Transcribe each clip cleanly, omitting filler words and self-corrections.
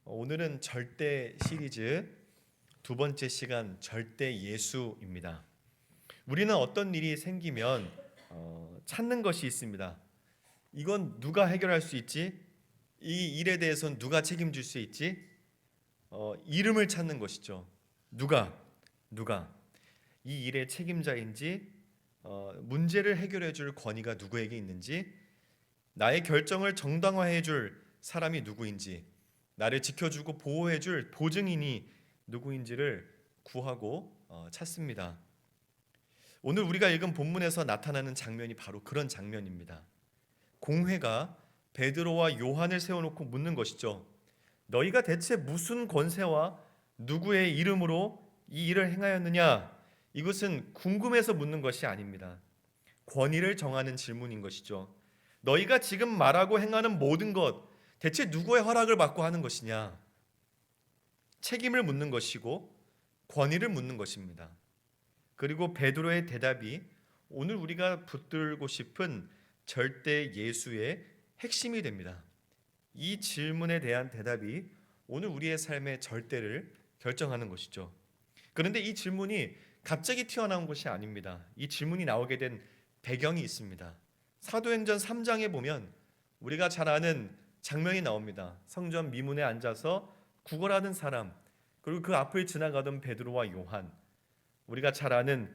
오늘은 절대 시리즈 두 번째 시간 절대 예수입니다. 우리는 어떤 일이 생기면 찾는 것이 있습니다. 이건 누가 해결할 수 있지? 이 일에 대해서는 누가 책임질 수 있지? 이름을 찾는 것이죠. 누가 이 일의 책임자인지, 문제를 해결해 줄 권위가 누구에게 있는지, 나의 결정을 정당화해 줄 사람이 누구인지, 나를 지켜주고 보호해 줄 보증인이 누구인지를 구하고 찾습니다. 오늘 우리가 읽은 본문에서 나타나는 장면이 바로 그런 장면입니다. 공회가 베드로와 요한을 세워놓고 묻는 것이죠. 너희가 대체 무슨 권세와 누구의 이름으로 이 일을 행하였느냐? 이것은 궁금해서 묻는 것이 아닙니다. 권위를 정하는 질문인 것이죠. 너희가 지금 말하고 행하는 모든 것, 대체 누구의 허락을 받고 하는 것이냐? 책임을 묻는 것이고 권위를 묻는 것입니다. 그리고 베드로의 대답이 오늘 우리가 붙들고 싶은 절대 예수의 핵심이 됩니다. 이 질문에 대한 대답이 오늘 우리의 삶의 절대를 결정하는 것이죠. 그런데 이 질문이 갑자기 튀어나온 것이 아닙니다. 이 질문이 나오게 된 배경이 있습니다. 사도행전 3장에 보면 우리가 잘 아는 장면이 나옵니다. 성전 미문에 앉아서 구걸하는 사람, 그리고 그 앞을 지나가던 베드로와 요한, 우리가 잘 아는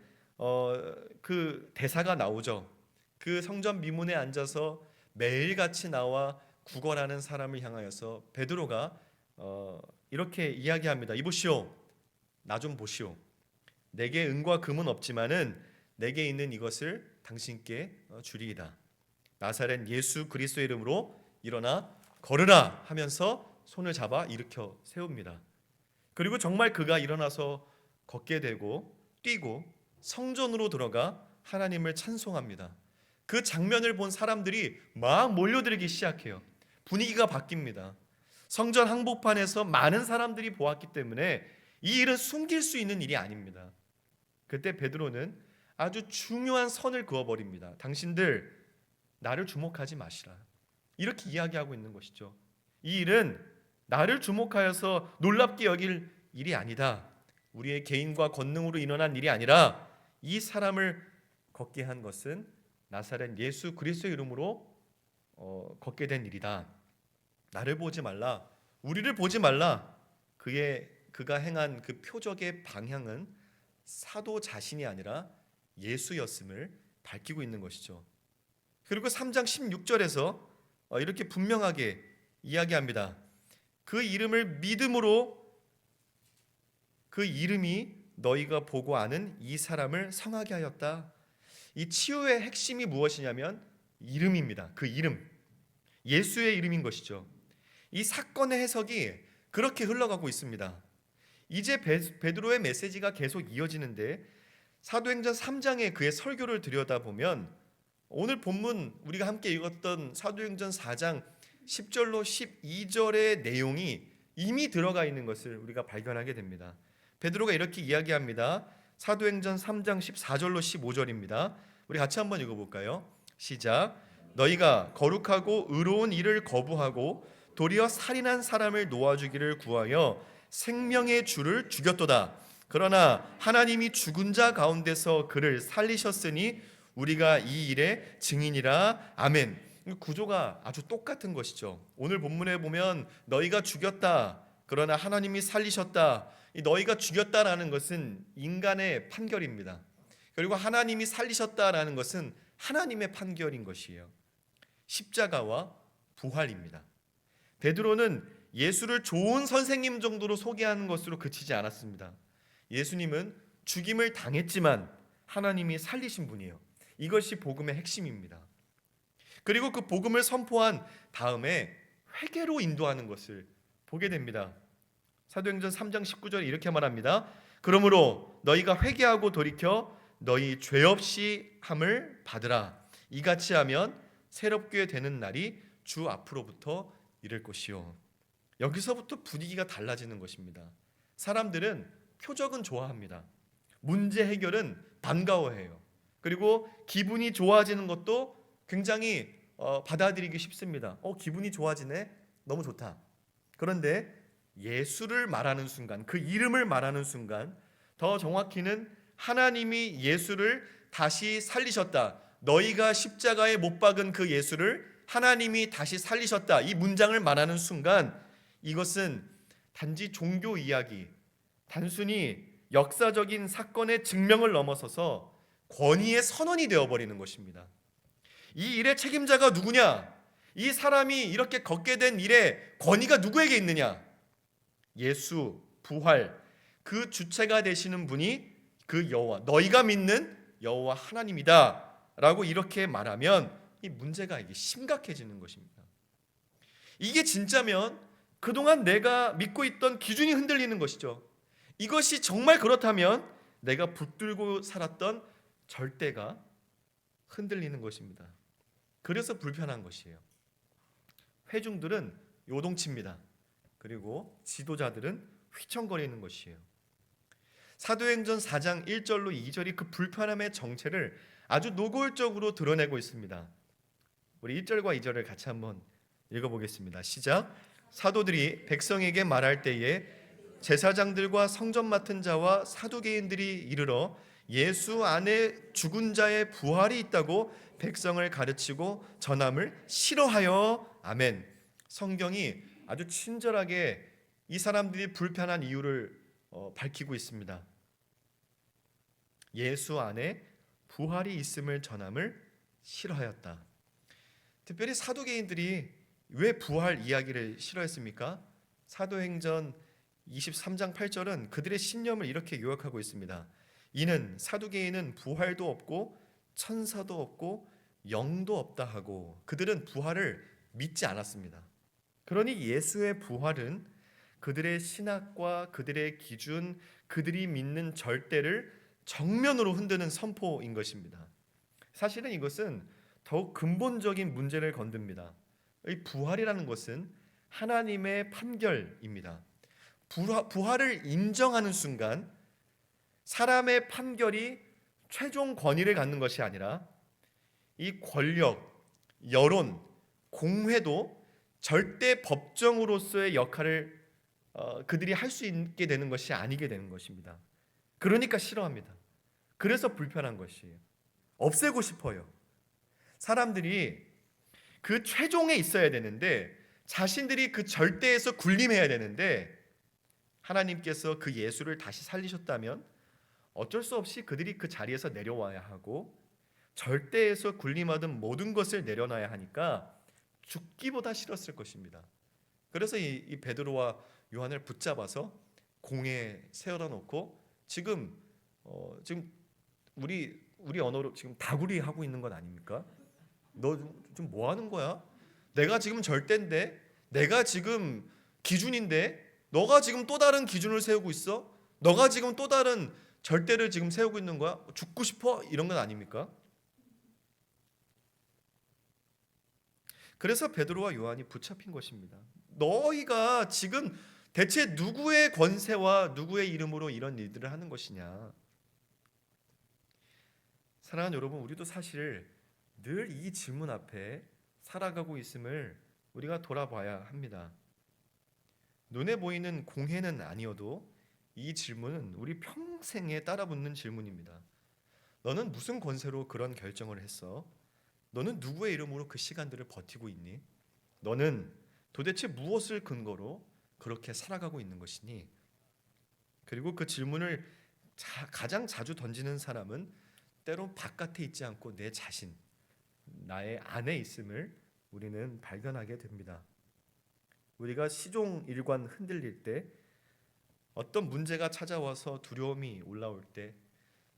그 대사가 나오죠. 그 성전 미문에 앉아서 매일같이 나와 구걸하는 사람을 향하여서 베드로가 이렇게 이야기합니다. 이보시오, 나 좀 보시오. 내게 은과 금은 없지만은 내게 있는 이것을 당신께 주리이다. 나사렛 예수 그리스도의 이름으로 일어나 걸으라 하면서 손을 잡아 일으켜 세웁니다. 그리고 정말 그가 일어나서 걷게 되고 뛰고 성전으로 들어가 하나님을 찬송합니다. 그 장면을 본 사람들이 막 몰려들기 시작해요. 분위기가 바뀝니다. 성전 한복판에서 많은 사람들이 보았기 때문에 이 일은 숨길 수 있는 일이 아닙니다. 그때 베드로는 아주 중요한 선을 그어버립니다. 당신들 나를 주목하지 마시라. 이렇게 이야기하고 있는 것이죠. 이 일은 나를 주목하여서 놀랍게 여길 일이 아니다. 우리의 개인과 권능으로 일어난 일이 아니라 이 사람을 걷게 한 것은 나사렛 예수 그리스도의 이름으로 걷게 된 일이다. 나를 보지 말라. 우리를 보지 말라. 그가 행한 그 표적의 방향은 사도 자신이 아니라 예수였음을 밝히고 있는 것이죠. 그리고 3장 16절에서 이렇게 분명하게 이야기합니다. 그 이름을 믿음으로 그 이름이 너희가 보고 아는 이 사람을 성하게 하였다. 이 치유의 핵심이 무엇이냐면 이름입니다. 그 이름, 예수의 이름인 것이죠. 이 사건의 해석이 그렇게 흘러가고 있습니다. 이제 베드로의 메시지가 계속 이어지는데 사도행전 3장의 그의 설교를 들여다보면 오늘 본문 우리가 함께 읽었던 사도행전 4장 10절로 12절의 내용이 이미 들어가 있는 것을 우리가 발견하게 됩니다. 베드로가 이렇게 이야기합니다. 사도행전 3장 14절로 15절입니다. 우리 같이 한번 읽어볼까요? 시작. 너희가 거룩하고 의로운 일을 거부하고 도리어 살인한 사람을 놓아주기를 구하여 생명의 주를 죽였도다. 그러나 하나님이 죽은 자 가운데서 그를 살리셨으니 우리가 이 일의 증인이라. 아멘. 구조가 아주 똑같은 것이죠. 오늘 본문에 보면 너희가 죽였다. 그러나 하나님이 살리셨다. 이 너희가 죽였다라는 것은 인간의 판결입니다. 그리고 하나님이 살리셨다라는 것은 하나님의 판결인 것이에요. 십자가와 부활입니다. 베드로는 예수를 좋은 선생님 정도로 소개하는 것으로 그치지 않았습니다. 예수님은 죽임을 당했지만 하나님이 살리신 분이에요. 이것이 복음의 핵심입니다. 그리고 그 복음을 선포한 다음에 회개로 인도하는 것을 보게 됩니다. 사도행전 3장 19절에 이렇게 말합니다. 그러므로 너희가 회개하고 돌이켜 너희 죄 없이 함을 받으라. 이같이 하면 새롭게 되는 날이 주 앞으로부터 이를 것이요. 여기서부터 분위기가 달라지는 것입니다. 사람들은 표적은 좋아합니다. 문제 해결은 반가워해요. 그리고 기분이 좋아지는 것도 굉장히 받아들이기 쉽습니다. 기분이 좋아지네? 너무 좋다. 그런데 예수를 말하는 순간, 그 이름을 말하는 순간, 더 정확히는 하나님이 예수를 다시 살리셨다. 너희가 십자가에 못 박은 그 예수를 하나님이 다시 살리셨다. 이 문장을 말하는 순간 이것은 단지 종교 이야기, 단순히 역사적인 사건의 증명을 넘어서서 권위의 선언이 되어버리는 것입니다. 이 일의 책임자가 누구냐? 이 사람이 이렇게 걷게 된 일의 권위가 누구에게 있느냐? 예수, 부활, 그 주체가 되시는 분이 그 여호와, 너희가 믿는 여호와 하나님이다 라고 이렇게 말하면 이 문제가 이게 심각해지는 것입니다. 이게 진짜면 그동안 내가 믿고 있던 기준이 흔들리는 것이죠. 이것이 정말 그렇다면 내가 붙들고 살았던 절대가 흔들리는 것입니다. 그래서 불편한 것이에요. 회중들은 요동칩니다. 그리고 지도자들은 휘청거리는 것이에요. 사도행전 4장 1절로 2절이 그 불편함의 정체를 아주 노골적으로 드러내고 있습니다. 우리 1절과 2절을 같이 한번 읽어보겠습니다. 시작. 사도들이 백성에게 말할 때에 제사장들과 성전 맡은 자와 사두개인들이 이르러 예수 안에 죽은 자의 부활이 있다고 백성을 가르치고 전함을 싫어하여 아멘. 성경이 아주 친절하게 이 사람들이 불편한 이유를 밝히고 있습니다. 예수 안에 부활이 있음을 전함을 싫어하였다. 특별히 사두개인들이 왜 부활 이야기를 싫어했습니까? 사도행전 23장 8절은 그들의 신념을 이렇게 요약하고 있습니다. 이는 사두개인은 부활도 없고 천사도 없고 영도 없다 하고 그들은 부활을 믿지 않았습니다. 그러니 예수의 부활은 그들의 신학과 그들의 기준, 그들이 믿는 절대를 정면으로 흔드는 선포인 것입니다. 사실은 이것은 더욱 근본적인 문제를 건듭니다. 이 부활이라는 것은 하나님의 판결입니다. 부활을 인정하는 순간 사람의 판결이 최종 권위를 갖는 것이 아니라 이 권력, 여론, 공회도 절대 법정으로서의 역할을 그들이 할 수 있게 되는 것이 아니게 되는 것입니다. 그러니까 싫어합니다. 그래서 불편한 것이에요. 없애고 싶어요. 사람들이 그 최종에 있어야 되는데 자신들이 그 절대에서 군림해야 되는데 하나님께서 그 예수를 다시 살리셨다면 어쩔 수 없이 그들이 그 자리에서 내려와야 하고 절대에서 군림하던 모든 것을 내려놔야 하니까 죽기보다 싫었을 것입니다. 그래서 이 베드로와 요한을 붙잡아서 공에 세워다 놓고 지금 우리 언어로 지금 다구리 하고 있는 건 아닙니까? 너 좀 뭐 하는 거야? 내가 지금 절대인데, 내가 지금 기준인데, 너가 지금 또 다른 기준을 세우고 있어? 너가 지금 또 다른 절대를 지금 세우고 있는 거야? 죽고 싶어? 이런 건 아닙니까? 그래서 베드로와 요한이 붙잡힌 것입니다. 너희가 지금 대체 누구의 권세와 누구의 이름으로 이런 일들을 하는 것이냐? 사랑하는 여러분, 우리도 사실 늘 이 질문 앞에 살아가고 있음을 우리가 돌아봐야 합니다. 눈에 보이는 공해는 아니어도 이 질문은 우리 평생에 따라붙는 질문입니다. 너는 무슨 권세로 그런 결정을 했어? 너는 누구의 이름으로 그 시간들을 버티고 있니? 너는 도대체 무엇을 근거로 그렇게 살아가고 있는 것이니? 그리고 그 질문을 가장 자주 던지는 사람은 때론 바깥에 있지 않고 내 자신, 나의 안에 있음을 우리는 발견하게 됩니다. 우리가 시종일관 흔들릴 때, 어떤 문제가 찾아와서 두려움이 올라올 때,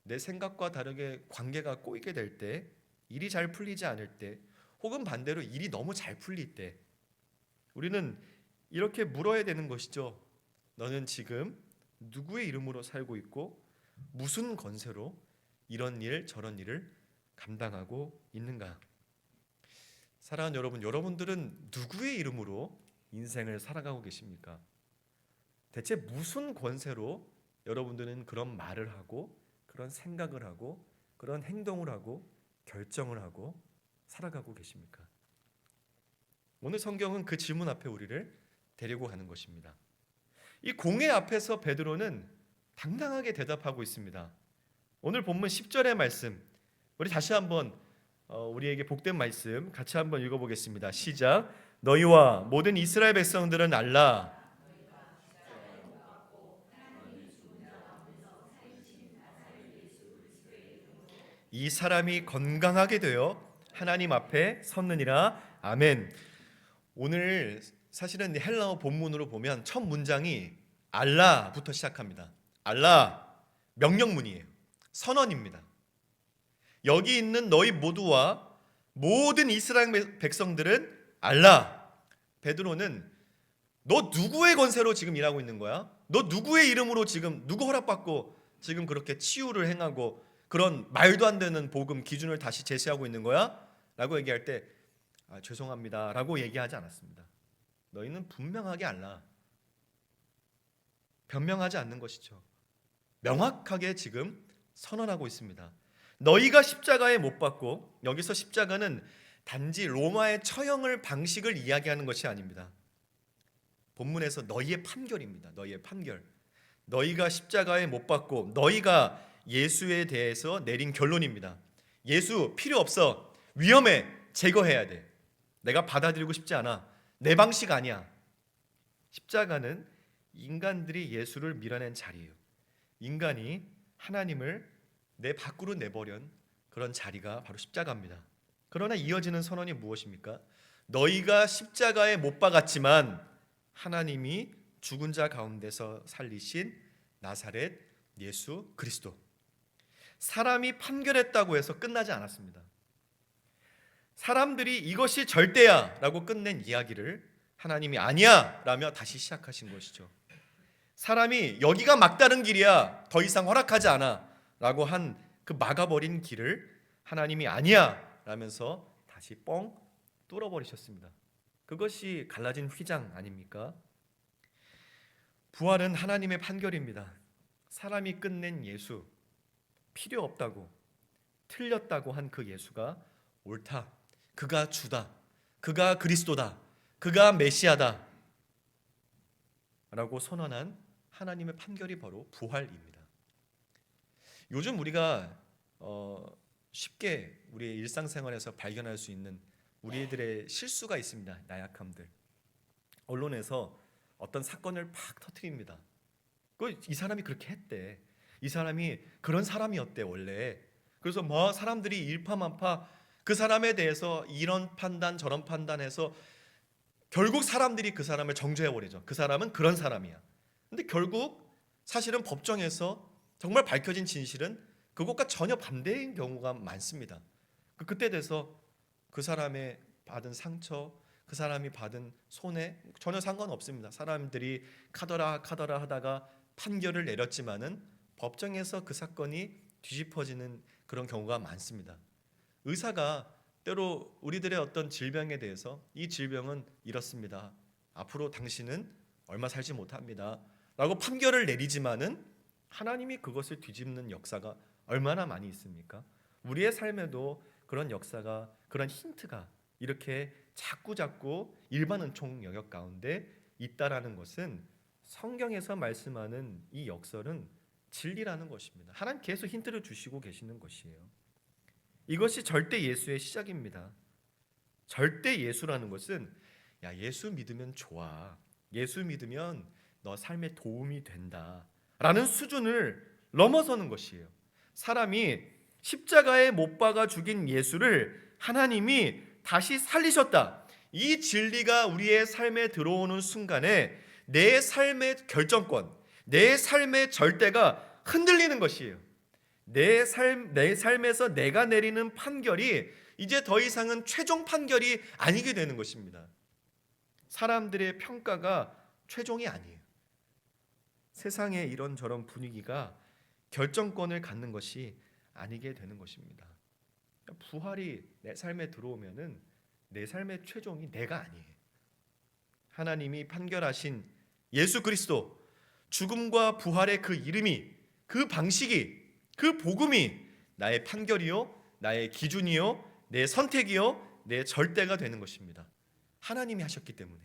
내 생각과 다르게 관계가 꼬이게 될 때, 일이 잘 풀리지 않을 때, 혹은 반대로 일이 너무 잘 풀릴 때, 우리는 이렇게 물어야 되는 것이죠. 너는 지금 누구의 이름으로 살고 있고 무슨 권세로 이런 일 저런 일을 감당하고 있는가? 사랑하는 여러분, 여러분들은 누구의 이름으로 인생을 살아가고 계십니까? 대체 무슨 권세로 여러분들은 그런 말을 하고 그런 생각을 하고 그런 행동을 하고 결정을 하고 살아가고 계십니까? 오늘 성경은 그 질문 앞에 우리를 데리고 가는 것입니다. 이 공회 앞에서 베드로는 당당하게 대답하고 있습니다. 오늘 본문 10절의 말씀, 우리 다시 한번 우리에게 복된 말씀 같이 한번 읽어보겠습니다. 시작. 너희와 모든 이스라엘 백성들은 알라. 이 사람이 건강하게 되어 하나님 앞에 섰느니라. 아멘. 오늘 사실은 헬라어 본문으로 보면 첫 문장이 알라부터 시작합니다. 알라, 명령문이에요. 선언입니다. 여기 있는 너희 모두와 모든 이스라엘 백성들은 알라. 베드로는 너 누구의 권세로 지금 일하고 있는 거야? 너 누구의 이름으로 지금 누구 허락받고 지금 그렇게 치유를 행하고 그런 말도 안 되는 복음 기준을 다시 제시하고 있는 거야? 라고 얘기할 때 죄송합니다 라고 얘기하지 않았습니다. 너희는 분명하게 알라. 변명하지 않는 것이죠. 명확하게 지금 선언하고 있습니다. 너희가 십자가에 못 박고, 여기서 십자가는 단지 로마의 처형을 방식을 이야기하는 것이 아닙니다. 본문에서 너희의 판결입니다. 너희의 판결. 너희가 십자가에 못 박고 너희가 예수에 대해서 내린 결론입니다. 예수 필요 없어. 위험해. 제거해야 돼. 내가 받아들이고 싶지 않아. 내 방식 아니야. 십자가는 인간들이 예수를 밀어낸 자리예요. 인간이 하나님을 내 밖으로 내버린 그런 자리가 바로 십자가입니다. 그러나 이어지는 선언이 무엇입니까? 너희가 십자가에 못 박았지만 하나님이 죽은 자 가운데서 살리신 나사렛 예수 그리스도. 사람이 판결했다고 해서 끝나지 않았습니다. 사람들이 이것이 절대야 라고 끝낸 이야기를 하나님이 아니야 라며 다시 시작하신 것이죠. 사람이 여기가 막다른 길이야, 더 이상 허락하지 않아 라고 한 그 막아버린 길을 하나님이 아니야 라면서 다시 뻥 뚫어버리셨습니다. 그것이 갈라진 휘장 아닙니까? 부활은 하나님의 판결입니다. 사람이 끝낸 예수, 필요 없다고, 틀렸다고 한 그 예수가 옳다, 그가 주다, 그가 그리스도다, 그가 메시아다 라고 선언한 하나님의 판결이 바로 부활입니다. 요즘 우리가 쉽게 우리의 일상생활에서 발견할 수 있는 우리들의 실수가 있습니다. 나약함들. 언론에서 어떤 사건을 팍 터뜨립니다. 이 사람이 그렇게 했대. 이 사람이 그런 사람이었대 원래. 그래서 뭐 사람들이 일파만파 그 사람에 대해서 이런 판단 저런 판단해서 결국 사람들이 그 사람을 정죄해버리죠. 그 사람은 그런 사람이야. 근데 결국 사실은 법정에서 정말 밝혀진 진실은 그것과 전혀 반대인 경우가 많습니다. 그때 돼서 그 사람의 받은 상처, 그 사람이 받은 손해 전혀 상관없습니다. 사람들이 카더라 하다가 판결을 내렸지만은 법정에서 그 사건이 뒤집어지는 그런 경우가 많습니다. 의사가 때로 우리들의 어떤 질병에 대해서 이 질병은 이렇습니다. 앞으로 당신은 얼마 살지 못합니다. 라고 판결을 내리지만은 하나님이 그것을 뒤집는 역사가 얼마나 많이 있습니까? 우리의 삶에도 그런 역사가, 그런 힌트가 이렇게 자꾸 일반은총 영역 가운데 있다라는 것은 성경에서 말씀하는 이 역설은 진리라는 것입니다. 하나님 계속 힌트를 주시고 계시는 것이에요. 이것이 절대 예수의 시작입니다. 절대 예수라는 것은 야, 예수 믿으면 좋아. 예수 믿으면 너 삶에 도움이 된다. 라는 수준을 넘어서는 것이에요. 사람이 십자가에 못 박아 죽인 예수를 하나님이 다시 살리셨다. 이 진리가 우리의 삶에 들어오는 순간에 내 삶의 결정권, 내 삶의 절대가 흔들리는 것이에요. 내 삶에서 내가 내리는 판결이 이제 더 이상은 최종 판결이 아니게 되는 것입니다. 사람들의 평가가 최종이 아니에요. 세상의 이런저런 분위기가 결정권을 갖는 것이 아니게 되는 것입니다. 부활이 내 삶에 들어오면은 내 삶의 최종이 내가 아니에요. 하나님이 판결하신 예수 그리스도, 죽음과 부활의 그 이름이, 그 방식이, 그 복음이 나의 판결이요, 나의 기준이요, 내 선택이요, 내 절대가 되는 것입니다. 하나님이 하셨기 때문에.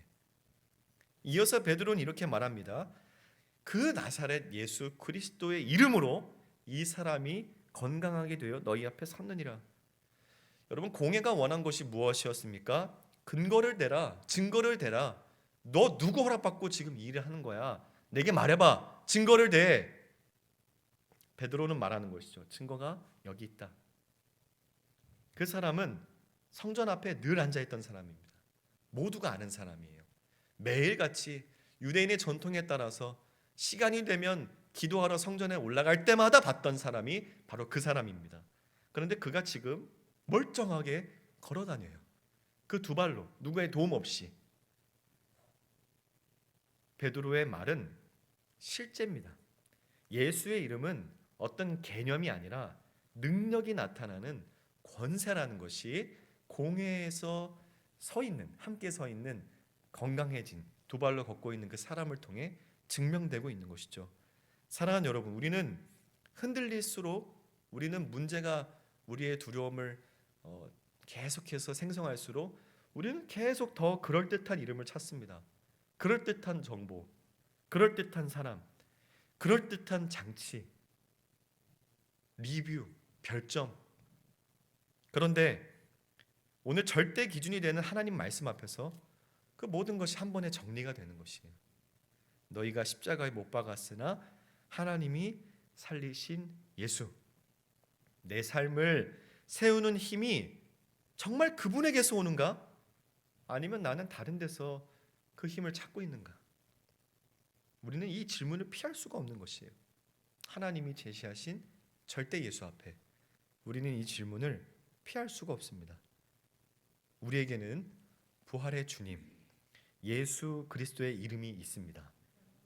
이어서 베드로는 이렇게 말합니다. 그 나사렛 예수 그리스도의 이름으로 이 사람이 건강하게 되어 너희 앞에 섰느니라. 여러분, 공회가 원한 것이 무엇이었습니까? 근거를 대라, 증거를 대라. 너 누구 허락받고 지금 이 일을 하는 거야? 내게 말해봐. 증거를 대. 베드로는 말하는 것이죠. 증거가 여기 있다. 그 사람은 성전 앞에 늘 앉아있던 사람입니다. 모두가 아는 사람이에요. 매일같이 유대인의 전통에 따라서 시간이 되면 기도하러 성전에 올라갈 때마다 봤던 사람이 바로 그 사람입니다. 그런데 그가 지금 멀쩡하게 걸어다녀요. 그 두 발로 누구의 도움 없이. 베드로의 말은 실제입니다. 예수의 이름은 어떤 개념이 아니라 능력이 나타나는 권세라는 것이 공회에서 함께 서 있는 건강해진 두 발로 걷고 있는 그 사람을 통해 증명되고 있는 것이죠. 사랑하는 여러분, 우리는 흔들릴수록, 우리는 문제가 우리의 두려움을 계속해서 생성할수록 우리는 계속 더 그럴듯한 이름을 찾습니다. 그럴듯한 정보, 그럴듯한 사람, 그럴듯한 장치, 리뷰, 별점. 그런데 오늘 절대 기준이 되는 하나님 말씀 앞에서 그 모든 것이 한 번에 정리가 되는 것이에요. 너희가 십자가에 못 박았으나 하나님이 살리신 예수. 내 삶을 세우는 힘이 정말 그분에게서 오는가? 아니면 나는 다른 데서 그 힘을 찾고 있는가? 우리는 이 질문을 피할 수가 없는 것이에요. 하나님이 제시하신 절대 예수 앞에 우리는 이 질문을 피할 수가 없습니다. 우리에게는 부활의 주님 예수 그리스도의 이름이 있습니다.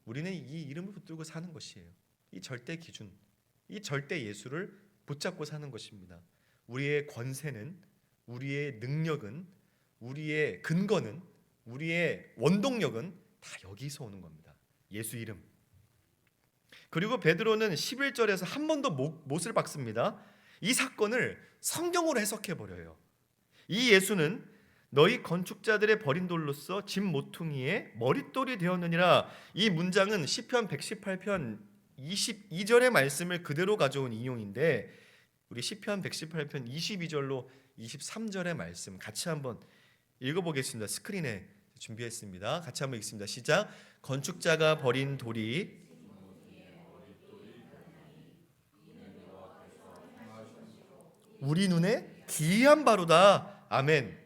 우리는 이 이름을 붙들고 사는 것이에요. 이 절대 기준, 이 절대 예수를 붙잡고 사는 것입니다. 우리의 권세는, 우리의 능력은, 우리의 근거는, 우리의 원동력은 다 여기서 오는 겁니다. 예수 이름. 그리고 베드로는 11절에서 한 번 더 못을 박습니다. 이 사건을 성경으로 해석해 버려요. 이 예수는 너희 건축자들의 버린 돌로서 집 모퉁이의 머릿돌이 되었느니라. 이 문장은 시편 118편 22절의 말씀을 그대로 가져온 인용인데, 우리 시편 118편 22절로 23절의 말씀 같이 한번 읽어보겠습니다. 스크린에 준비했습니다. 같이 한번 읽습니다. 시작. 건축자가 버린 돌이 우리 눈에 기이한 바로다. 아멘.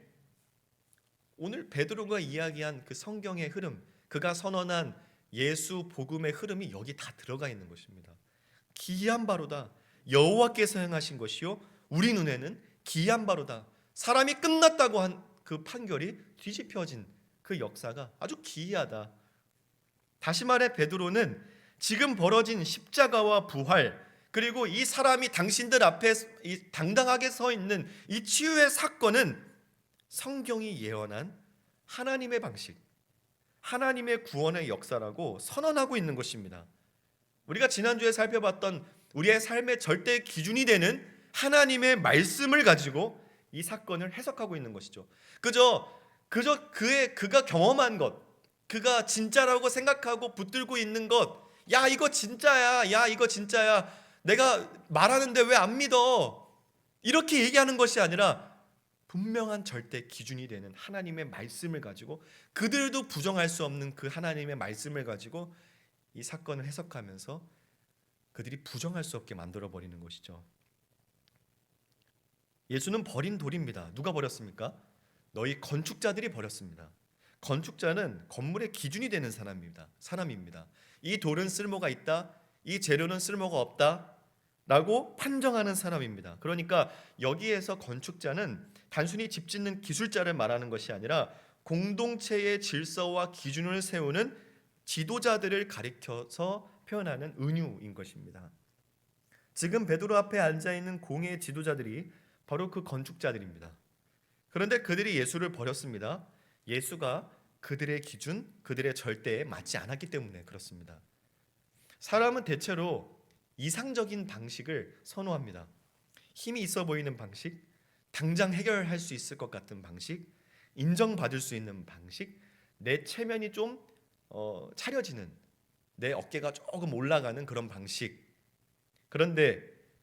오늘 베드로가 이야기한 그 성경의 흐름, 그가 선언한 예수 복음의 흐름이 여기 다 들어가 있는 것입니다. 기이한 바로다. 여호와께서 행하신 것이요 우리 눈에는 기이한 바로다. 사람이 끝났다고 한 그 판결이 뒤집혀진 그 역사가 아주 기이하다. 다시 말해 베드로는 지금 벌어진 십자가와 부활, 그리고 이 사람이 당신들 앞에 당당하게 서 있는 이 치유의 사건은 성경이 예언한 하나님의 방식, 하나님의 구원의 역사라고 선언하고 있는 것입니다. 우리가 지난주에 살펴봤던 우리의 삶의 절대 기준이 되는 하나님의 말씀을 가지고 이 사건을 해석하고 있는 것이죠. 그저 그가 경험한 것, 그가 진짜라고 생각하고 붙들고 있는 것, 야 이거 진짜야, 야 이거 진짜야, 내가 말하는데 왜 안 믿어, 이렇게 얘기하는 것이 아니라 분명한 절대 기준이 되는 하나님의 말씀을 가지고, 그들도 부정할 수 없는 그 하나님의 말씀을 가지고 이 사건을 해석하면서 그들이 부정할 수 없게 만들어버리는 것이죠. 예수는 버린 돌입니다. 누가 버렸습니까? 너희 건축자들이 버렸습니다. 건축자는 건물의 기준이 되는 사람입니다. 이 돌은 쓸모가 있다, 이 재료는 쓸모가 없다 라고 판정하는 사람입니다. 그러니까 여기에서 건축자는 단순히 집 짓는 기술자를 말하는 것이 아니라 공동체의 질서와 기준을 세우는 지도자들을 가리켜서 표현하는 은유인 것입니다. 지금 베드로 앞에 앉아있는 공회의 지도자들이 바로 그 건축자들입니다. 그런데 그들이 예수를 버렸습니다. 예수가 그들의 기준, 그들의 절대에 맞지 않았기 때문에 그렇습니다. 사람은 대체로 이상적인 방식을 선호합니다. 힘이 있어 보이는 방식, 당장 해결할 수 있을 것 같은 방식, 인정받을 수 있는 방식, 내 체면이 좀 차려지는 내 어깨가 조금 올라가는 그런 방식. 그런데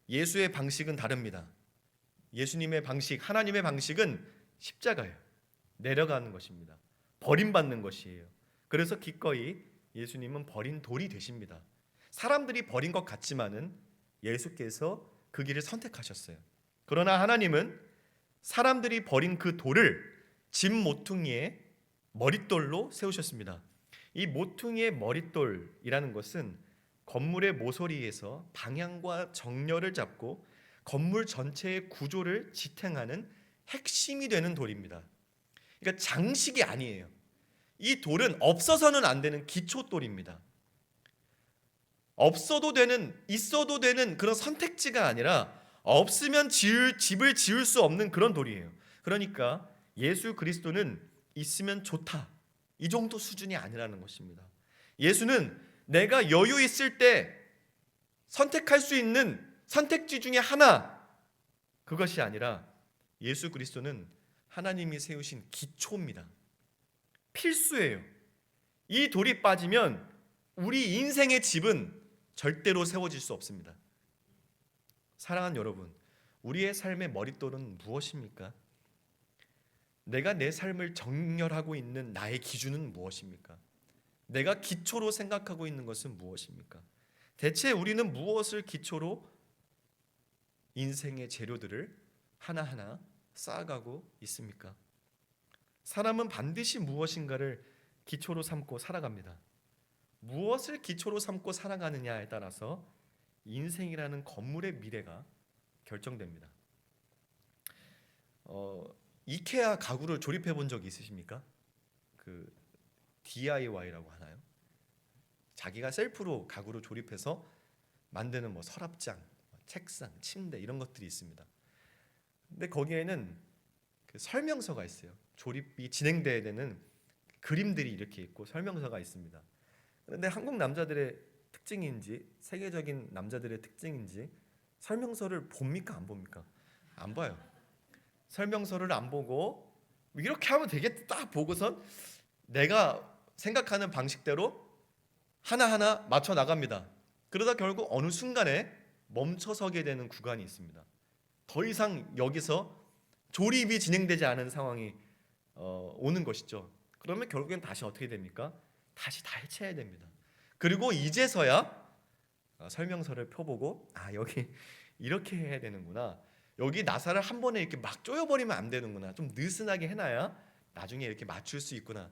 예수의 방식은 다릅니다. 예수님의 방식, 하나님의 방식은 십자가예요. 내려가는 것입니다. 버림받는 것이에요. 그래서 기꺼이 예수님은 버린 돌이 되십니다. 사람들이 버린 것 같지만은 예수께서 그 길을 선택하셨어요. 그러나 하나님은 사람들이 버린 그 돌을 집 모퉁이의 머릿돌로 세우셨습니다. 이 모퉁이의 머릿돌이라는 것은 건물의 모서리에서 방향과 정렬을 잡고 건물 전체의 구조를 지탱하는 핵심이 되는 돌입니다. 그러니까 장식이 아니에요. 이 돌은 없어서는 안 되는 기초돌입니다. 없어도 되는, 있어도 되는 그런 선택지가 아니라 없으면 집을 지을 수 없는 그런 돌이에요. 그러니까 예수 그리스도는 있으면 좋다, 이 정도 수준이 아니라는 것입니다. 예수는 내가 여유 있을 때 선택할 수 있는 선택지 중에 하나, 그것이 아니라 예수 그리스도는 하나님이 세우신 기초입니다. 필수예요. 이 돌이 빠지면 우리 인생의 집은 절대로 세워질 수 없습니다. 사랑하는 여러분, 우리의 삶의 머릿돌은 무엇입니까? 내가 내 삶을 정렬하고 있는 나의 기준은 무엇입니까? 내가 기초로 생각하고 있는 것은 무엇입니까? 대체 우리는 무엇을 기초로 인생의 재료들을 하나하나 쌓아가고 있습니까? 사람은 반드시 무엇인가를 기초로 삼고 살아갑니다. 무엇을 기초로 삼고 살아가느냐에 따라서 인생이라는 건물의 미래가 결정됩니다. 이케아 가구를 조립해 본 적이 있으십니까? 그 DIY라고 하나요? 자기가 셀프로 가구를 조립해서 만드는 뭐 서랍장, 책상, 침대 이런 것들이 있습니다. 근데 거기에는 그 설명서가 있어요. 조립이 진행돼야 되는 그림들이 이렇게 있고 설명서가 있습니다. 그런데 한국 남자들의 특징인지 세계적인 남자들의 특징인지 설명서를 봅니까 안 봅니까? 안 봐요. 설명서를 안 보고 이렇게 하면 되겠다 딱 보고선 내가 생각하는 방식대로 하나하나 맞춰 나갑니다. 그러다 결국 어느 순간에 멈춰서게 되는 구간이 있습니다. 더 이상 여기서 조립이 진행되지 않은 상황이 오는 것이죠. 그러면 결국엔 다시 어떻게 됩니까? 다시 다 해체해야 됩니다. 그리고 이제서야 설명서를 펴보고 여기 이렇게 해야 되는구나, 여기 나사를 한 번에 이렇게 막 조여버리면 안 되는구나, 좀 느슨하게 해놔야 나중에 이렇게 맞출 수 있구나,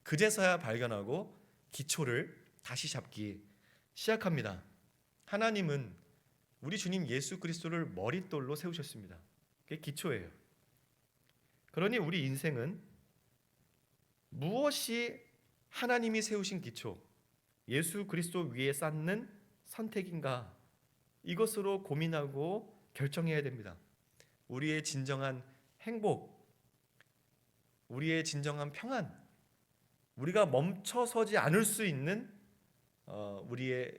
그제서야 발견하고 기초를 다시 잡기 시작합니다. 하나님은 우리 주님 예수 그리스도를 머릿돌로 세우셨습니다. 그게 기초예요. 그러니 우리 인생은 무엇이 하나님이 세우신 기초, 예수 그리스도 위에 쌓는 선택인가, 이것으로 고민하고 결정해야 됩니다. 우리의 진정한 행복, 우리의 진정한 평안, 우리가 멈춰서지 않을 수 있는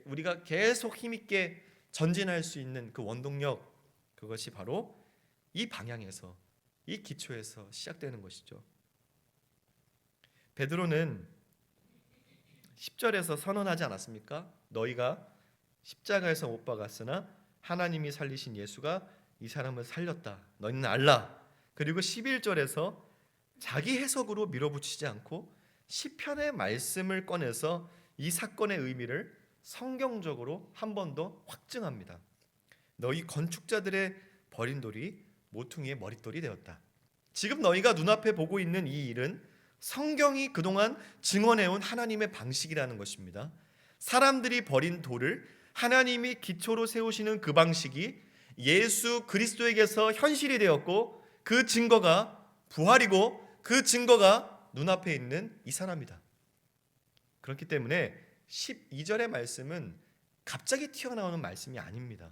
우리가 계속 힘있게 전진할 수 있는 그 원동력, 그것이 바로 이 방향에서, 이 기초에서 시작되는 것이죠. 베드로는 10절에서 선언하지 않았습니까? 너희가 십자가에서 못 박았으나 하나님이 살리신 예수가 이 사람을 살렸다, 너희는 알라. 그리고 11절에서 자기 해석으로 밀어붙이지 않고 시편의 말씀을 꺼내서 이 사건의 의미를 성경적으로 한 번 더 확증합니다. 너희 건축자들의 버린 돌이 모퉁이의 머릿돌이 되었다. 지금 너희가 눈앞에 보고 있는 이 일은 성경이 그동안 증언해온 하나님의 방식이라는 것입니다. 사람들이 버린 돌을 하나님이 기초로 세우시는 그 방식이 예수 그리스도에게서 현실이 되었고, 그 증거가 부활이고 그 증거가 눈앞에 있는 이 사람이다. 그렇기 때문에 12절의 말씀은 갑자기 튀어나오는 말씀이 아닙니다.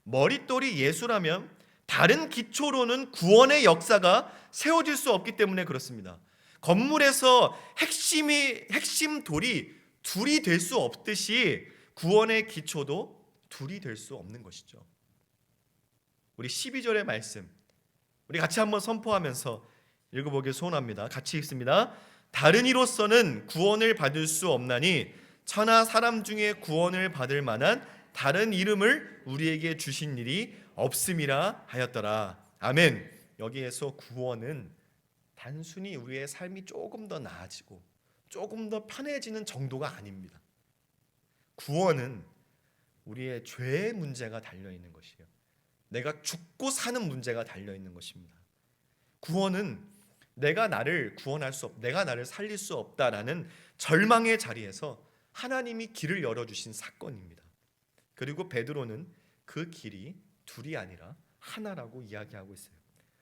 머릿돌이 예수라면 다른 기초로는 구원의 역사가 세워질 수 없기 때문에 그렇습니다. 건물에서 핵심 돌이 둘이 될 수 없듯이 구원의 기초도 둘이 될 수 없는 것이죠. 우리 12절의 말씀 우리 같이 한번 선포하면서 읽어보길 소원합니다. 같이 읽습니다. 다른 이로서는 구원을 받을 수 없나니 천하 사람 중에 구원을 받을 만한 다른 이름을 우리에게 주신 일이 없음이라 하였더라. 아멘. 여기에서 구원은 단순히 우리의 삶이 조금 더 나아지고 조금 더 편해지는 정도가 아닙니다. 구원은 우리의 죄의 문제가 달려있는 것이에요. 내가 죽고 사는 문제가 달려있는 것입니다. 구원은 내가 나를 구원할 수 없, 내가 나를 살릴 수 없다라는 절망의 자리에서 하나님이 길을 열어주신 사건입니다. 그리고 베드로는 그 길이 둘이 아니라 하나라고 이야기하고 있어요.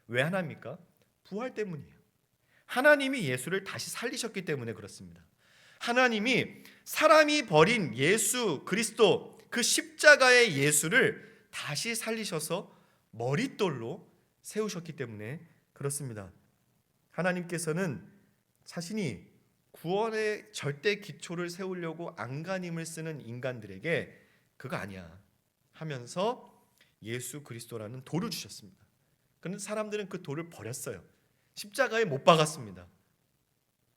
왜 하나입니까? 부활 때문이에요. 하나님이 예수를 다시 살리셨기 때문에 그렇습니다. 하나님이 사람이 버린 예수 그리스도, 그 십자가의 예수를 다시 살리셔서 머릿돌로 세우셨기 때문에 그렇습니다. 하나님께서는 자신이 구원의 절대 기초를 세우려고 안간힘을 쓰는 인간들에게 그거 아니야 하면서 예수 그리스도라는 돌을 주셨습니다. 그런데 사람들은 그 돌을 버렸어요. 십자가에 못 박았습니다.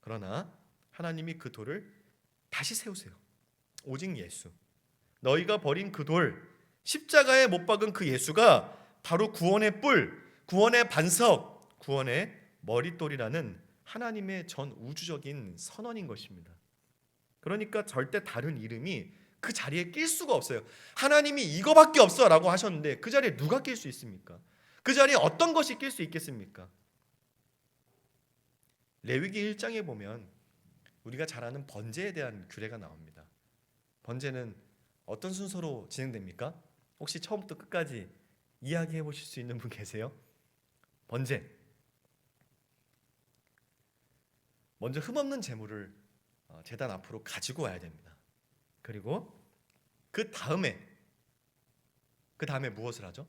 그러나 하나님이 그 돌을 다시 세우세요. 오직 예수, 너희가 버린 그 돌, 십자가에 못 박은 그 예수가 바로 구원의 뿔, 구원의 반석, 구원의 머릿돌이라는 하나님의 전 우주적인 선언인 것입니다. 그러니까 절대 다른 이름이 그 자리에 낄 수가 없어요. 하나님이 이거밖에 없어라고 하셨는데 그 자리에 누가 낄 수 있습니까? 그 자리에 어떤 것이 낄 수 있겠습니까? 레위기 1장에 보면 우리가 잘 아는 번제에 대한 규례가 나옵니다. 번제는 어떤 순서로 진행됩니까? 혹시 처음부터 끝까지 이야기해 보실 수 있는 분 계세요? 번제. 먼저 흠없는 제물을 제단 앞으로 가지고 와야 됩니다. 그리고 그 다음에 무엇을 하죠?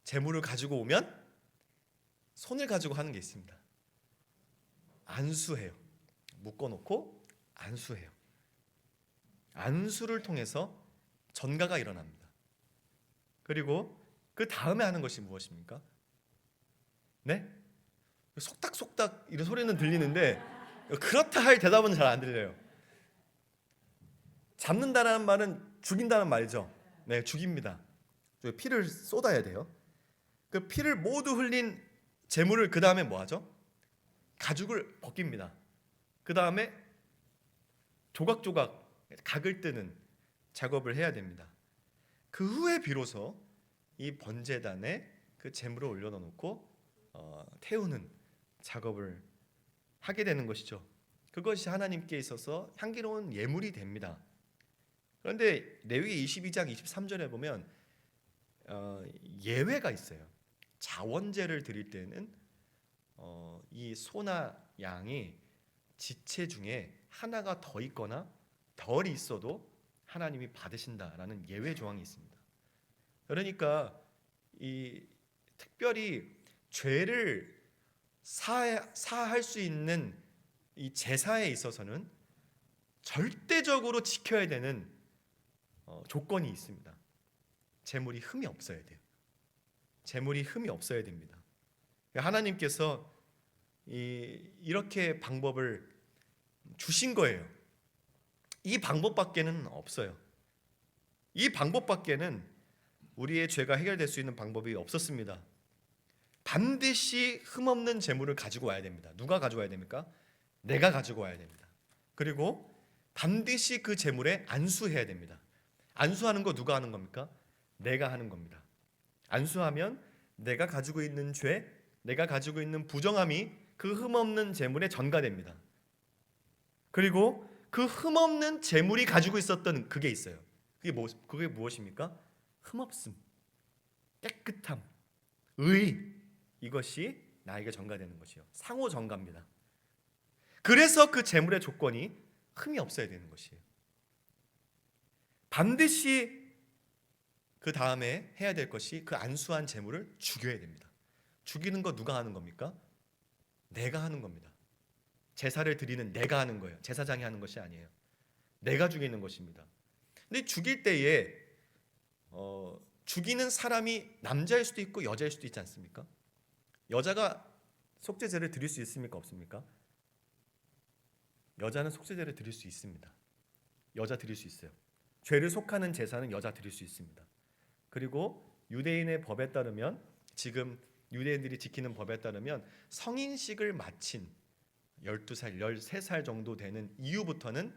제물을 가지고 오면 손을 가지고 하는 게 있습니다. 안수해요. 묶어놓고 안수해요. 안수를 통해서 전가가 일어납니다. 그리고 그 다음에 하는 것이 무엇입니까? 네? 속닥속닥 이런 소리는 들리는데 그렇다 할 대답은 잘 안 들려요. 잡는다는 말은 죽인다는 말이죠. 네, 죽입니다. 피를 쏟아야 돼요. 그 피를 모두 흘린 제물을 그 다음에 뭐 하죠? 가죽을 벗깁니다. 그 다음에 조각조각 각을 뜨는 작업을 해야 됩니다. 그 후에 비로소 이 번제단에 그 제물을 올려놓고 태우는 작업을 하게 되는 것이죠. 그것이 하나님께 있어서 향기로운 예물이 됩니다. 그런데 레위기 22장 23절에 보면 예외가 있어요. 자원제를 드릴 때는 이 소나 양이 지체 중에 하나가 더 있거나 덜 있어도 하나님이 받으신다라는 예외 조항이 있습니다. 그러니까 이 특별히 죄를 사할 수 있는 이 제사에 있어서는 절대적으로 지켜야 되는 조건이 있습니다. 제물이 흠이 없어야 돼요. 제물이 흠이 없어야 됩니다. 하나님께서 이렇게 방법을 주신 거예요. 이 방법밖에는 없어요. 이 방법밖에는 우리의 죄가 해결될 수 있는 방법이 없었습니다. 반드시 흠없는 제물을 가지고 와야 됩니다. 누가 가져와야 됩니까? 내가 가지고 와야 됩니다. 그리고 반드시 그 제물에 안수해야 됩니다. 안수하는 거 누가 하는 겁니까? 내가 하는 겁니다. 안수하면 내가 가지고 있는 죄, 내가 가지고 있는 부정함이 그 흠없는 제물에 전가됩니다. 그리고 그 흠없는 제물이 가지고 있었던 그게 있어요. 그게 무엇입니까? 흠없음, 깨끗함, 의, 이것이 나에게 전가되는 것이요. 상호 전가입니다. 그래서 그 제물의 조건이 흠이 없어야 되는 것이에요. 반드시 그 다음에 해야 될 것이 그 안수한 제물을 죽여야 됩니다. 죽이는 거 누가 하는 겁니까? 내가 하는 겁니다. 제사를 드리는 내가 하는 거예요. 제사장이 하는 것이 아니에요. 내가 죽이는 것입니다. 근데 죽일 때에 죽이는 사람이 남자일 수도 있고 여자일 수도 있지 않습니까? 여자가 속죄제를 드릴 수 있습니까? 없습니까? 여자는 속죄제를 드릴 수 있습니다. 여자 드릴 수 있어요. 죄를 속하는 제사는 여자 드릴 수 있습니다. 그리고 유대인의 법에 따르면, 지금 유대인들이 지키는 법에 따르면 성인식을 마친 12살, 13살 정도 되는 이후부터는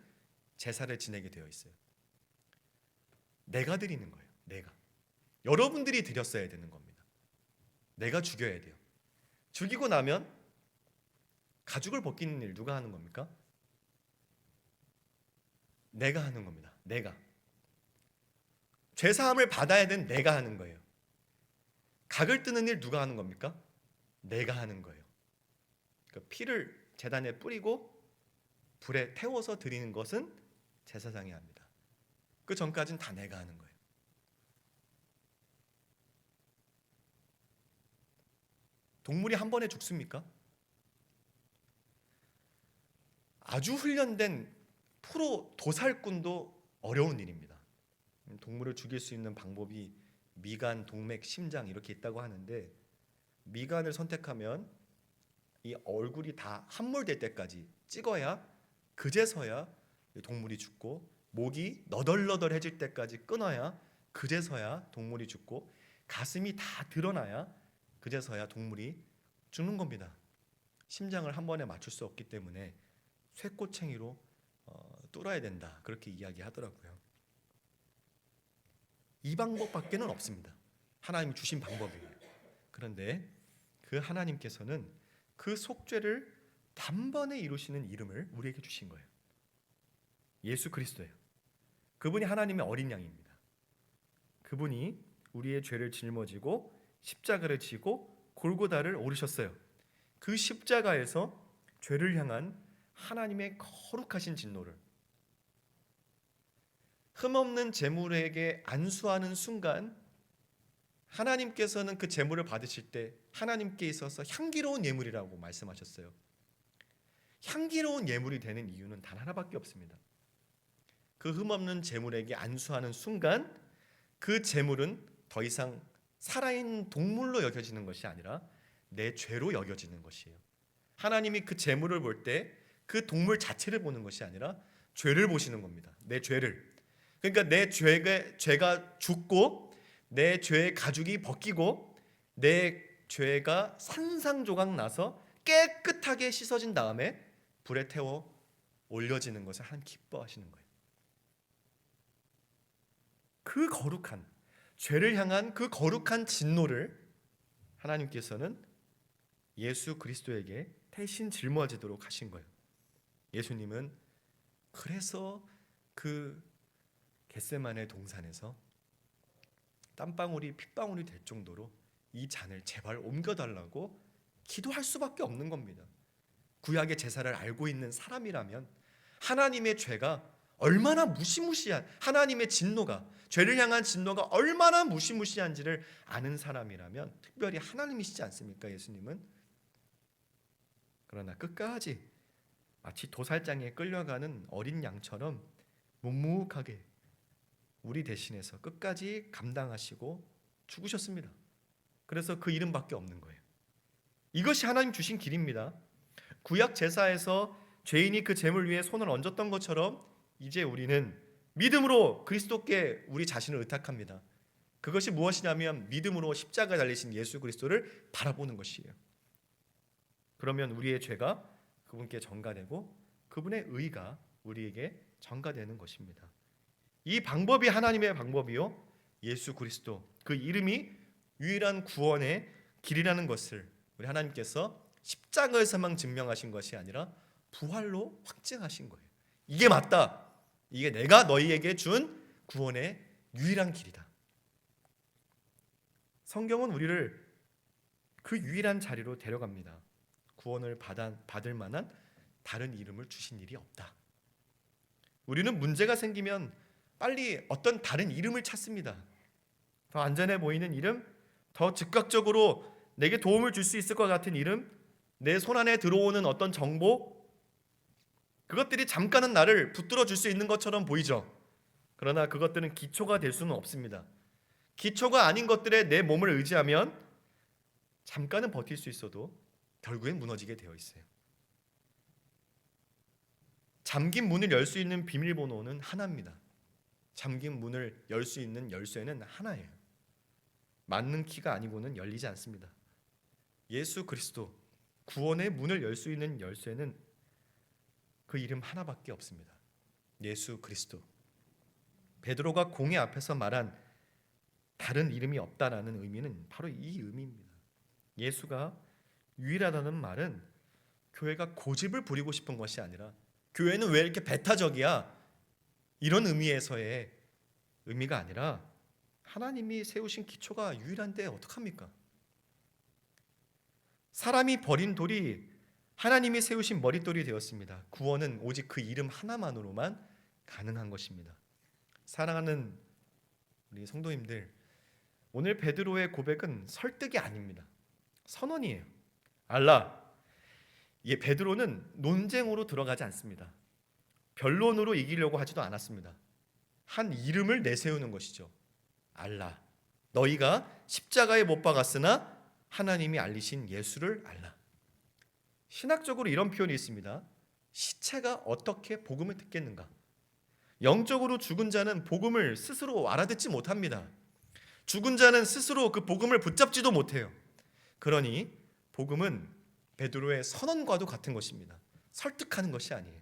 제사를 지내게 되어 있어요. 내가 드리는 거예요. 내가. 여러분들이 드렸어야 되는 겁니다. 내가 죽여야 돼요. 죽이고 나면 가죽을 벗기는 일 누가 하는 겁니까? 내가 하는 겁니다. 내가. 죄사함을 받아야 되는 내가 하는 거예요. 각을 뜨는 일 누가 하는 겁니까? 내가 하는 거예요. 그러니까 피를 제단에 뿌리고 불에 태워서 드리는 것은 제사장이 합니다. 그 전까지는 다 내가 하는 거예요. 동물이 한 번에 죽습니까? 아주 훈련된 프로 도살꾼도 어려운 일입니다. 동물을 죽일 수 있는 방법이 미간, 동맥, 심장 이렇게 있다고 하는데, 미간을 선택하면 이 얼굴이 다 함몰될 때까지 찍어야, 그제서야 동물이 죽고, 목이 너덜너덜해질 때까지 끊어야 그제서야 동물이 죽고, 가슴이 다 드러나야 그제서야 동물이 죽는 겁니다. 심장을 한 번에 맞출 수 없기 때문에 쇠꼬챙이로 뚫어야 된다, 그렇게 이야기하더라고요. 이 방법밖에는 없습니다. 하나님이 주신 방법이에요. 그런데 그 하나님께서는 그 속죄를 단번에 이루시는 이름을 우리에게 주신 거예요. 예수 그리스도예요. 그분이 하나님의 어린 양입니다. 그분이 우리의 죄를 짊어지고 십자가를 지고 골고다를 오르셨어요. 그 십자가에서 죄를 향한 하나님의 거룩하신 진노를 흠없는 제물에게 안수하는 순간, 하나님께서는 그 제물을 받으실 때 하나님께 있어서 향기로운 예물이라고 말씀하셨어요. 향기로운 예물이 되는 이유는 단 하나밖에 없습니다. 그 흠없는 제물에게 안수하는 순간 그 제물은 더 이상 살아있는 동물로 여겨지는 것이 아니라 내 죄로 여겨지는 것이에요. 하나님이 그 제물을 볼 때 그 동물 자체를 보는 것이 아니라 죄를 보시는 겁니다. 내 죄를. 그러니까 내 죄가 죽고 내 죄의 가죽이 벗기고 내 죄가 산산조각 나서 깨끗하게 씻어진 다음에 불에 태워 올려지는 것을 하나님 기뻐하시는 거예요. 그 거룩한, 죄를 향한 그 거룩한 진노를 하나님께서는 예수 그리스도에게 대신 짊어지도록 하신 거예요. 예수님은 그래서 그 겟세마네 동산에서 땀방울이 핏방울이 될 정도로 이 잔을 제발 옮겨달라고 기도할 수밖에 없는 겁니다. 구약의 제사를 알고 있는 사람이라면, 하나님의 죄가 얼마나 무시무시한, 하나님의 진노가, 죄를 향한 진노가 얼마나 무시무시한지를 아는 사람이라면, 특별히 하나님이시지 않습니까, 예수님은? 그러나 끝까지 마치 도살장에 끌려가는 어린 양처럼 묵묵하게 우리 대신해서 끝까지 감당하시고 죽으셨습니다. 그래서 그 이름밖에 없는 거예요. 이것이 하나님 주신 길입니다. 구약 제사에서 죄인이 그 제물 위에 손을 얹었던 것처럼 이제 우리는 믿음으로 그리스도께 우리 자신을 의탁합니다. 그것이 무엇이냐면 믿음으로 십자가에 달리신 예수 그리스도를 바라보는 것이에요. 그러면 우리의 죄가 그분께 전가되고 그분의 의가 우리에게 전가되는 것입니다. 이 방법이 하나님의 방법이요, 예수 그리스도, 그 이름이 유일한 구원의 길이라는 것을 우리 하나님께서 십자가에서만 증명하신 것이 아니라 부활로 확증하신 거예요. 이게 맞다. 이게 내가 너희에게 준 구원의 유일한 길이다. 성경은 우리를 그 유일한 자리로 데려갑니다. 구원을 받을 만한 다른 이름을 주신 일이 없다. 우리는 문제가 생기면 빨리 어떤 다른 이름을 찾습니다. 더 안전해 보이는 이름, 더 즉각적으로 내게 도움을 줄 수 있을 것 같은 이름, 내 손안에 들어오는 어떤 정보, 그것들이 잠깐은 나를 붙들어 줄 수 있는 것처럼 보이죠. 그러나 그것들은 기초가 될 수는 없습니다. 기초가 아닌 것들에 내 몸을 의지하면 잠깐은 버틸 수 있어도 결국엔 무너지게 되어 있어요. 잠긴 문을 열 수 있는 비밀번호는 하나입니다. 잠긴 문을 열 수 있는 열쇠는 하나예요. 맞는 키가 아니고는 열리지 않습니다. 예수 그리스도, 구원의 문을 열 수 있는 열쇠는 그 이름 하나밖에 없습니다. 예수 그리스도. 베드로가 공회 앞에서 말한 다른 이름이 없다라는 의미는 바로 이 의미입니다. 예수가 유일하다는 말은 교회가 고집을 부리고 싶은 것이 아니라 교회는 왜 이렇게 배타적이야? 이런 의미에서의 의미가 아니라 하나님이 세우신 기초가 유일한데 어떡합니까? 사람이 버린 돌이 하나님이 세우신 머릿돌이 되었습니다. 구원은 오직 그 이름 하나만으로만 가능한 것입니다. 사랑하는 우리 성도님들, 오늘 베드로의 고백은 설득이 아닙니다. 선언이에요. 알라. 베드로는 논쟁으로 들어가지 않습니다. 변론으로 이기려고 하지도 않았습니다. 한 이름을 내세우는 것이죠. 알라. 너희가 십자가에 못 박았으나 하나님이 알리신 예수를 알라. 신학적으로 이런 표현이 있습니다. 시체가 어떻게 복음을 듣겠는가? 영적으로 죽은 자는 복음을 스스로 알아듣지 못합니다. 죽은 자는 스스로 그 복음을 붙잡지도 못해요. 그러니 복음은 베드로의 선언과도 같은 것입니다. 설득하는 것이 아니에요.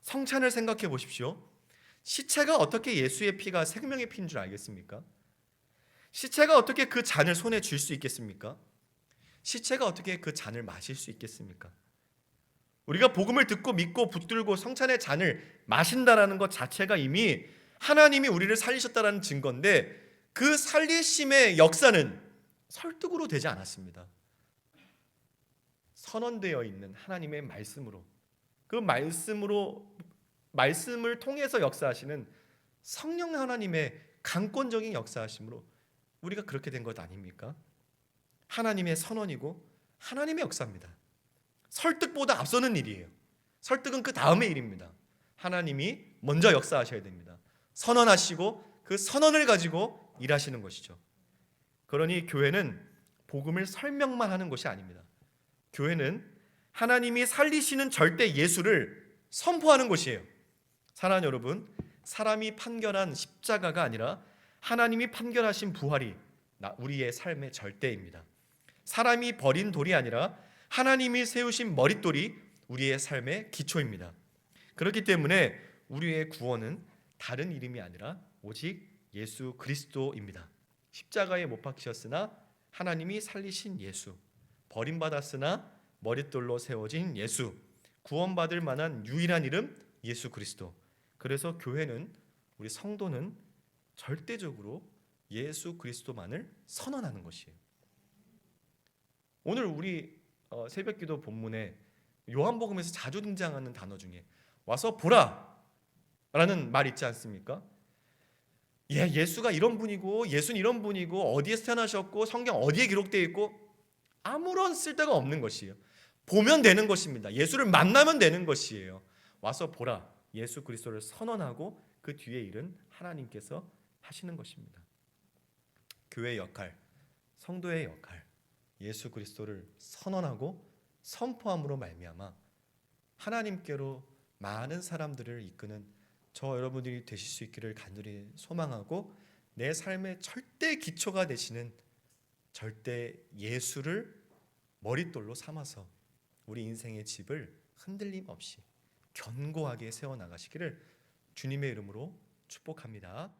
성찬을 생각해 보십시오. 시체가 어떻게 예수의 피가 생명의 피인 줄 알겠습니까? 시체가 어떻게 그 잔을 손에 쥘 수 있겠습니까? 시체가 어떻게 그 잔을 마실 수 있겠습니까? 우리가 복음을 듣고 믿고 붙들고 성찬의 잔을 마신다라는 것 자체가 이미 하나님이 우리를 살리셨다라는 증거인데, 그 살리심의 역사는 설득으로 되지 않았습니다. 선언되어 있는 하나님의 말씀으로, 그 말씀을 통해서 역사하시는 성령 하나님의 강권적인 역사하심으로 우리가 그렇게 된 것 아닙니까? 하나님의 선언이고 하나님의 역사입니다. 설득보다 앞서는 일이에요. 설득은 그 다음의 일입니다. 하나님이 먼저 역사하셔야 됩니다. 선언하시고 그 선언을 가지고 일하시는 것이죠. 그러니 교회는 복음을 설명만 하는 것이 아닙니다. 교회는 하나님이 살리시는 절대 예수를 선포하는 것이에요. 사랑하는 여러분, 사람이 판결한 십자가가 아니라 하나님이 판결하신 부활이 우리의 삶의 절대입니다. 사람이 버린 돌이 아니라 하나님이 세우신 머릿돌이 우리의 삶의 기초입니다. 그렇기 때문에 우리의 구원은 다른 이름이 아니라 오직 예수 그리스도입니다. 십자가에 못 박히셨으나 하나님이 살리신 예수, 버림받았으나 머릿돌로 세워진 예수, 구원받을 만한 유일한 이름 예수 그리스도. 그래서 교회는, 우리 성도는 절대적으로 예수 그리스도만을 선언하는 것이에요. 오늘 우리 새벽기도 본문에 요한복음에서 자주 등장하는 단어 중에 와서 보라 라는 말 있지 않습니까? 예수가 이런 분이고 예수는 이런 분이고 어디에서 태어나셨고 성경 어디에 기록되어 있고 아무런 쓸데가 없는 것이에요. 보면 되는 것입니다. 예수를 만나면 되는 것이에요. 와서 보라, 예수 그리스도를 선언하고 그 뒤에 일은 하나님께서 하시는 것입니다. 교회의 역할, 성도의 역할, 예수 그리스도를 선언하고 선포함으로 말미암아 하나님께로 많은 사람들을 이끄는 저 여러분들이 되실 수 있기를 간절히 소망하고, 내 삶의 절대 기초가 되시는 절대 예수를 머릿돌로 삼아서 우리 인생의 집을 흔들림 없이 견고하게 세워나가시기를 주님의 이름으로 축복합니다.